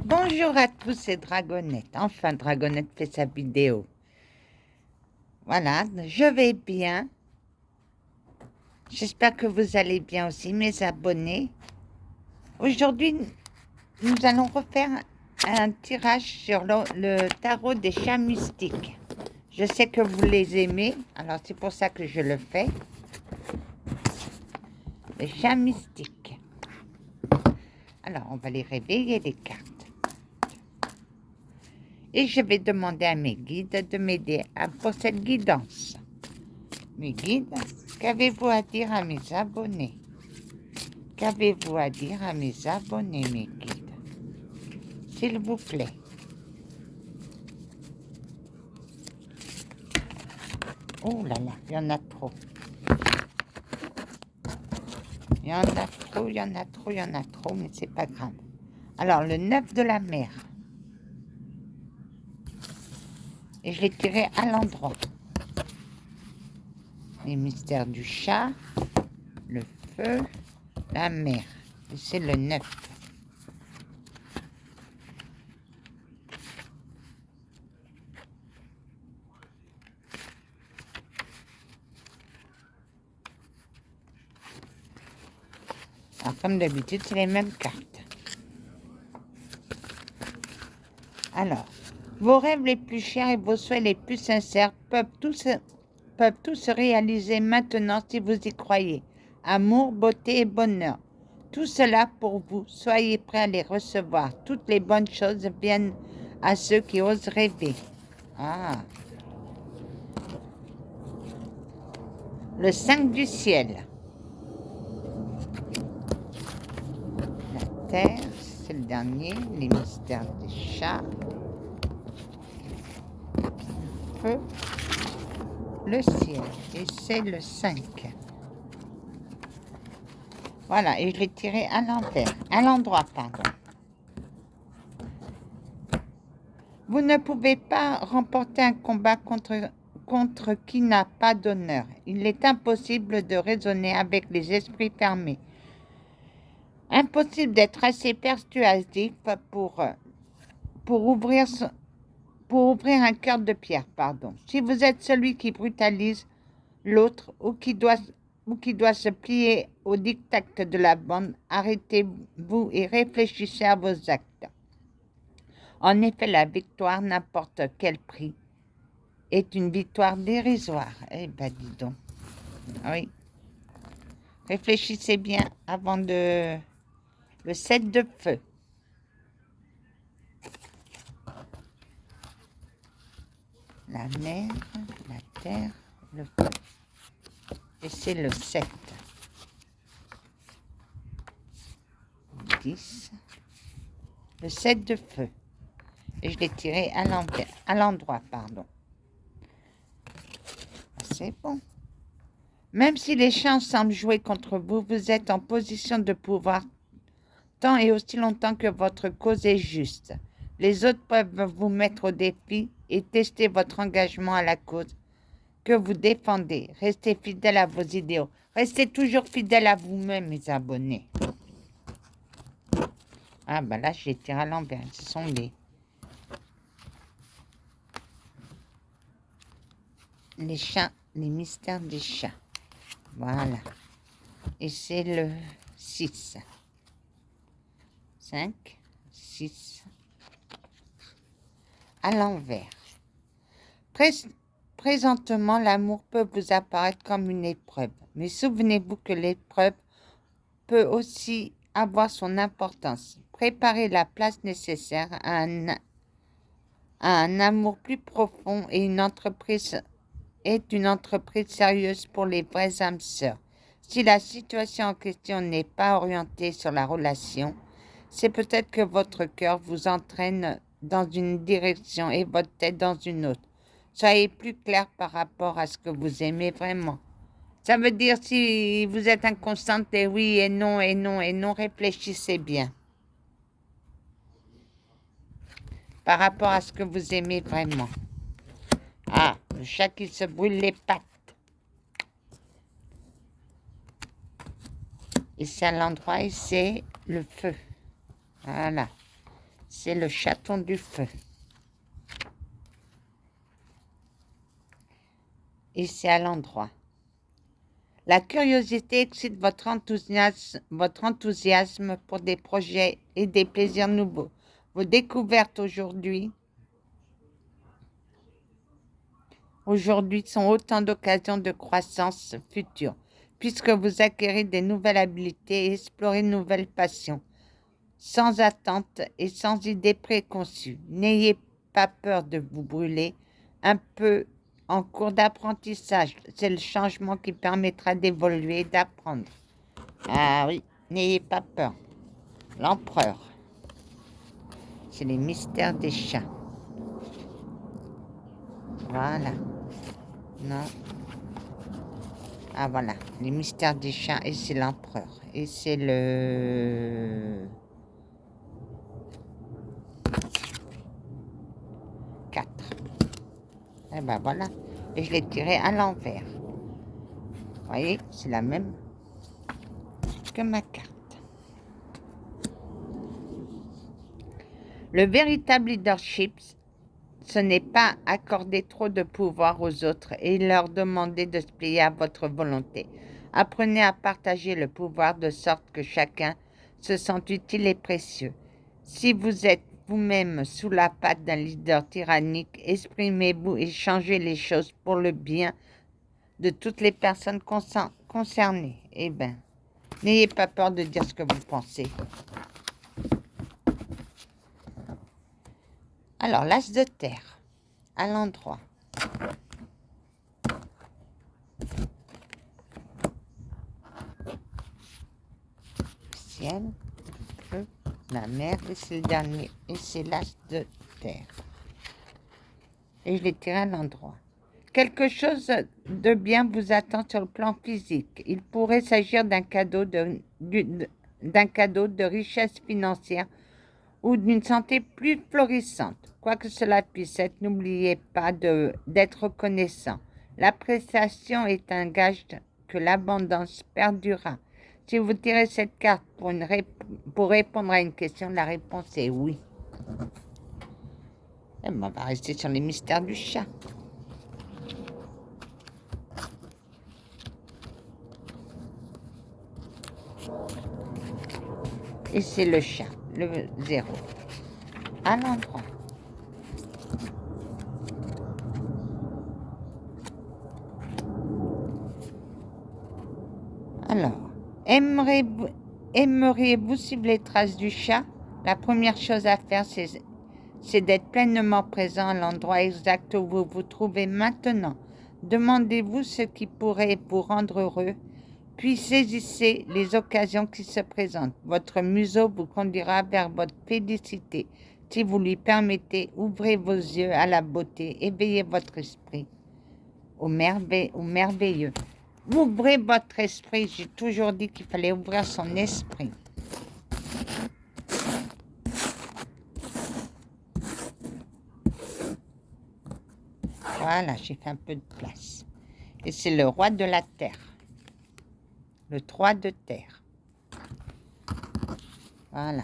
Bonjour à tous, c'est Dragonette. Enfin, Dragonette fait sa vidéo. Voilà, je vais bien. J'espère que vous allez bien aussi, mes abonnés. Aujourd'hui, nous allons refaire un tirage sur le tarot des chats mystiques. Je sais que vous les aimez, alors c'est pour ça que je le fais. Les chats mystiques. Alors, on va les réveiller, les cartes. Et je vais demander à mes guides de m'aider pour cette guidance. Mes guides, qu'avez-vous à dire à mes abonnés? Qu'avez-vous à dire à mes abonnés, mes guides? S'il vous plaît. Oh là là, il y en a trop. Il y en a trop, il y en a trop, il y en a trop, mais c'est pas grave. Alors, le 9 de la mer. Et je l'ai tiré à l'endroit. Les mystères du chat, le feu, la mer. Et c'est le 9. Alors, comme d'habitude, c'est les mêmes cartes. Alors, vos rêves les plus chers et vos souhaits les plus sincères peuvent tous se réaliser maintenant si vous y croyez. Amour, beauté et bonheur. Tout cela pour vous. Soyez prêts à les recevoir. Toutes les bonnes choses viennent à ceux qui osent rêver. Ah. Le 5 du ciel. La terre, c'est le dernier. Les mystères des chats. Le feu. Le ciel. Et c'est le 5. Voilà, et je l'ai tiré à l'envers, à l'endroit, pardon. Vous ne pouvez pas remporter un combat contre qui n'a pas d'honneur. Il est impossible de raisonner avec les esprits fermés. Impossible d'être assez persuasif pour ouvrir un cœur de pierre, pardon. Si vous êtes celui qui brutalise l'autre ou qui doit se plier au diktat de la bande, arrêtez-vous et réfléchissez à vos actes. En effet, la victoire, n'importe quel prix, est une victoire dérisoire. Eh ben, dis donc. Oui. Réfléchissez bien avant de... Le 7 de feu. La mer, la terre, le feu. Et c'est le 7. 10. Le 7 de feu. Et je l'ai tiré à l'envers, à l'endroit, pardon. C'est bon. Même si les chances semblent jouer contre vous, vous êtes en position de pouvoir tant et aussi longtemps que votre cause est juste. Les autres peuvent vous mettre au défi et tester votre engagement à la cause que vous défendez. Restez fidèle à vos idéaux. Restez toujours fidèle à vous-même, mes abonnés. Ah, ben là, je les tire à l'envers. Ce sont les chats, les mystères des chats. Voilà. Et c'est le 6. 5, 6. À l'envers. Présentement, l'amour peut vous apparaître comme une épreuve. Mais souvenez-vous que l'épreuve peut aussi avoir son importance. Préparez la place nécessaire à un amour plus profond et une entreprise sérieuse pour les vraies âmes sœurs. Si la situation en question n'est pas orientée sur la relation, c'est peut-être que votre cœur vous entraîne dans une direction et votre tête dans une autre. Soyez plus clair par rapport à ce que vous aimez vraiment. Ça veut dire si vous êtes inconstante et oui et non et non et non, réfléchissez bien. Par rapport à ce que vous aimez vraiment. Ah, le chat qui se brûle les pattes. Et c'est à l'endroit et c'est le feu. Voilà. C'est le chaton du feu. Et c'est à l'endroit. La curiosité excite votre enthousiasme pour des projets et des plaisirs nouveaux. Vos découvertes aujourd'hui sont autant d'occasions de croissance future, puisque vous acquérez des nouvelles habiletés et explorez de nouvelles passions, sans attente et sans idées préconçues. N'ayez pas peur de vous brûler un peu en cours d'apprentissage. C'est le changement qui permettra d'évoluer et d'apprendre. Ah oui, n'ayez pas peur. L'empereur. C'est les mystères des chats. Voilà. Non. Ah voilà, les mystères des chats et c'est l'empereur. Et c'est le 4. Et ben voilà. Et je l'ai tiré à l'envers. Vous voyez, c'est la même que ma carte. Le véritable leadership, ce n'est pas accorder trop de pouvoir aux autres et leur demander de se plier à votre volonté. Apprenez à partager le pouvoir de sorte que chacun se sente utile et précieux. Si vous êtes vous-même sous la patte d'un leader tyrannique, exprimez-vous et changez les choses pour le bien de toutes les personnes concernées. Eh bien, n'ayez pas peur de dire ce que vous pensez. Alors, l'as de terre, à l'endroit. Ciel, feu, la mer, et c'est le dernier. Et c'est l'as de terre. Et je l'ai tiré à l'endroit. Quelque chose de bien vous attend sur le plan physique. Il pourrait s'agir d'un cadeau de richesse financière ou d'une santé plus florissante. Quoi que cela puisse être, n'oubliez pas d'être reconnaissant. L'appréciation est un gage que l'abondance perdurera. Si vous tirez cette carte pour répondre à une question, la réponse est oui. Et on va rester sur les mystères du chat. Et c'est le chat, le 0. À l'endroit. Alors, aimeriez-vous suivre les traces du chat? La première chose à faire, c'est d'être pleinement présent à l'endroit exact où vous vous trouvez maintenant. Demandez-vous ce qui pourrait vous rendre heureux, puis saisissez les occasions qui se présentent. Votre museau vous conduira vers votre félicité. Si vous lui permettez, ouvrez vos yeux à la beauté, éveillez votre esprit au merveilleux. Ouvrez votre esprit. J'ai toujours dit qu'il fallait ouvrir son esprit. Voilà, j'ai fait un peu de place. Et c'est le roi de la terre. Le 3 de terre. Voilà.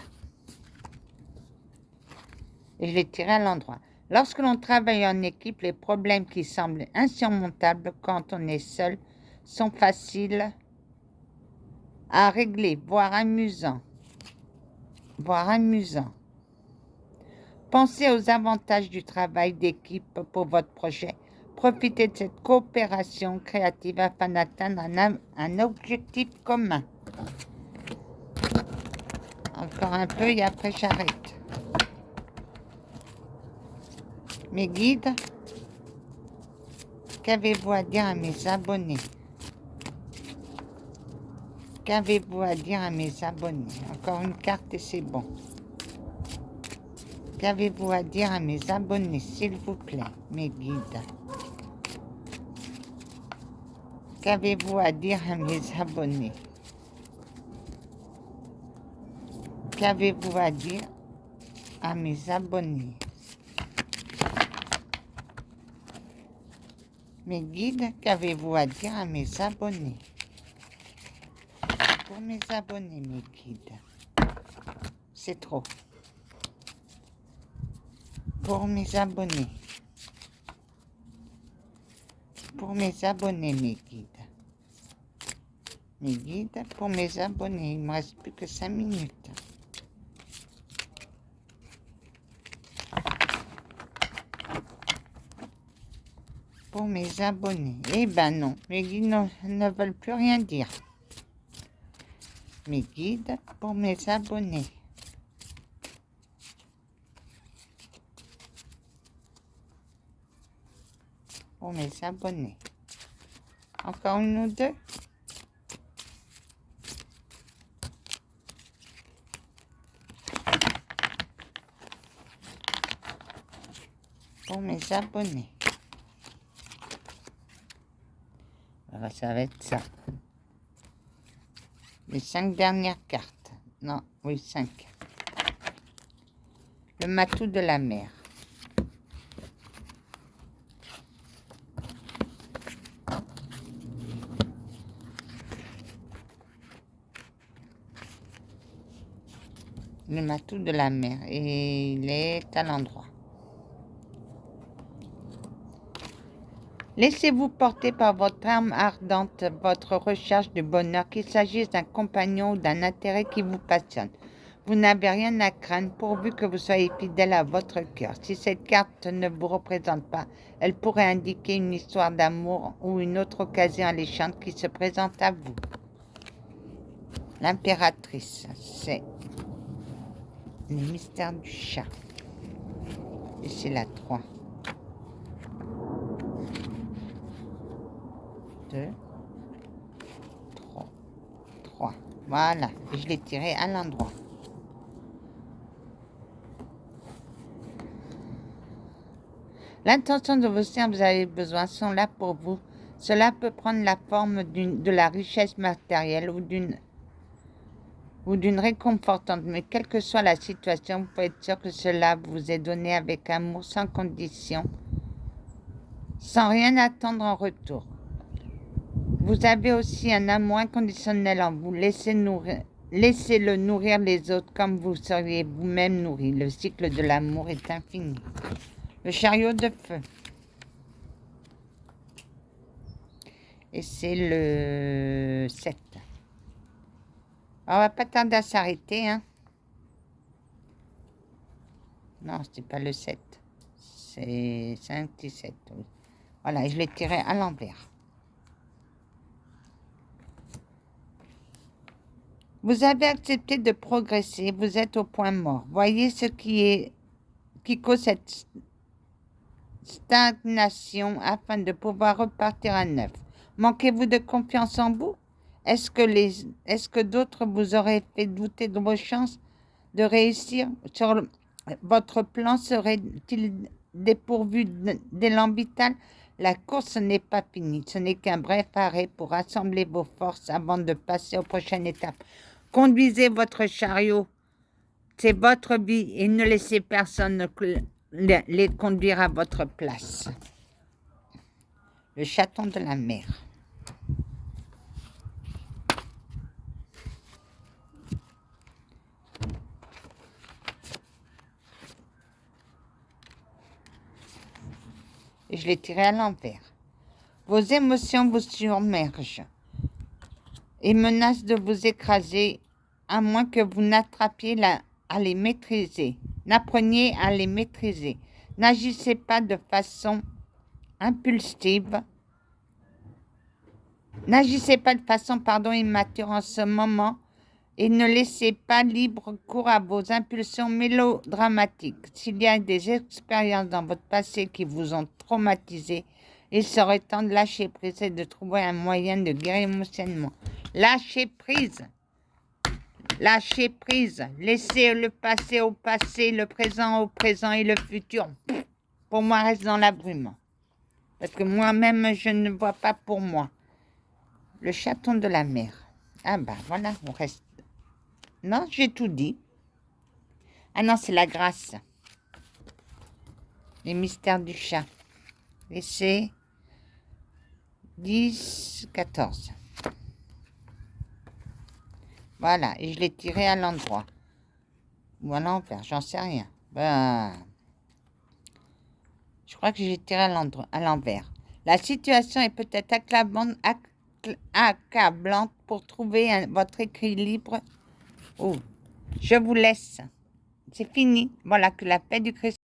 Et je l'ai tiré à l'endroit. Lorsque l'on travaille en équipe, les problèmes qui semblent insurmontables quand on est seul sont faciles à régler, voire amusants. Pensez aux avantages du travail d'équipe pour votre projet. Profitez de cette coopération créative afin d'atteindre un objectif commun. Encore un peu et après j'arrête. Mes guides, qu'avez-vous à dire à mes abonnés? Qu'avez-vous à dire à mes abonnés? Encore une carte et c'est bon. Qu'avez-vous à dire à mes abonnés, s'il vous plaît, mes guides? Qu'avez-vous à dire à mes abonnés? Qu'avez-vous à dire à mes abonnés? Mes guides, qu'avez-vous à dire à mes abonnés? Pour mes abonnés, mes guides. C'est trop. pour mes abonnés. Pour mes abonnés, mes guides. Mes guides pour mes abonnés. Il ne me reste plus que 5 minutes. Pour mes abonnés. Eh ben non, mes guides ne veulent plus rien dire. Mes guides pour mes abonnés. Pour mes abonnés. Encore une ou deux. Pour mes abonnés. Alors, ça va être ça. Les 5 dernières cartes. Non, oui, 5. Le matou de la mer. Le matou de la mer. Et il est à l'endroit. Laissez-vous porter par votre âme ardente, votre recherche du bonheur, qu'il s'agisse d'un compagnon ou d'un intérêt qui vous passionne. Vous n'avez rien à craindre pourvu que vous soyez fidèle à votre cœur. Si cette carte ne vous représente pas, elle pourrait indiquer une histoire d'amour ou une autre occasion alléchante qui se présente à vous. L'impératrice, c'est les mystères du chat. Et c'est la 3. 2, 3. Voilà, et je l'ai tiré à l'endroit. L'intention de vos services, vous avez besoin, sont là pour vous. Cela peut prendre la forme de la richesse matérielle ou d'une réconfortante, mais quelle que soit la situation, vous pouvez être sûr que cela vous est donné avec amour, sans condition, sans rien attendre en retour. Vous avez aussi un amour inconditionnel en vous. Laissez-le nourrir les autres comme vous seriez vous-même nourri. Le cycle de l'amour est infini. Le chariot de feu. Et c'est le 7. On va pas tarder à s'arrêter, hein. Non, c'est pas le 7. C'est 5 et 7, oui. Voilà, je l'ai tiré à l'envers. Vous avez accepté de progresser, vous êtes au point mort. Voyez ce qui cause cette stagnation afin de pouvoir repartir à neuf. Manquez-vous de confiance en vous? Est-ce que d'autres vous auraient fait douter de vos chances de réussir? Votre plan serait-il dépourvu d'élan vital? La course n'est pas finie. Ce n'est qu'un bref arrêt pour rassembler vos forces avant de passer aux prochaines étapes. Conduisez votre chariot. C'est votre vie et ne laissez personne les conduire à votre place. Le chaton de la mer. Et je l'ai tiré à l'envers. Vos émotions vous submergent et menacent de vous écraser à moins que vous n'appreniez à les maîtriser. N'agissez pas de façon impulsive. N'agissez pas de façon, immature en ce moment et ne laissez pas libre cours à vos impulsions mélodramatiques. S'il y a des expériences dans votre passé qui vous ont traumatisé, il serait temps de lâcher prise et de trouver un moyen de guérir émotionnellement. Lâchez prise. Lâchez prise. Laissez le passé au passé, le présent au présent et le futur, pour moi, reste dans la brume. Parce que moi-même, je ne vois pas pour moi. Le chaton de la mer. Ah bah voilà, on reste. Non, j'ai tout dit. Ah non, c'est la grâce. Les mystères du chat. Et c'est 10, 14. Voilà, et je l'ai tiré à l'endroit. Ou à l'envers, j'en sais rien. Ben, Je crois que j'ai tiré à l'envers. La situation est peut-être accablante pour trouver votre équilibre. Oh, je vous laisse. C'est fini. Voilà, que la paix du Christ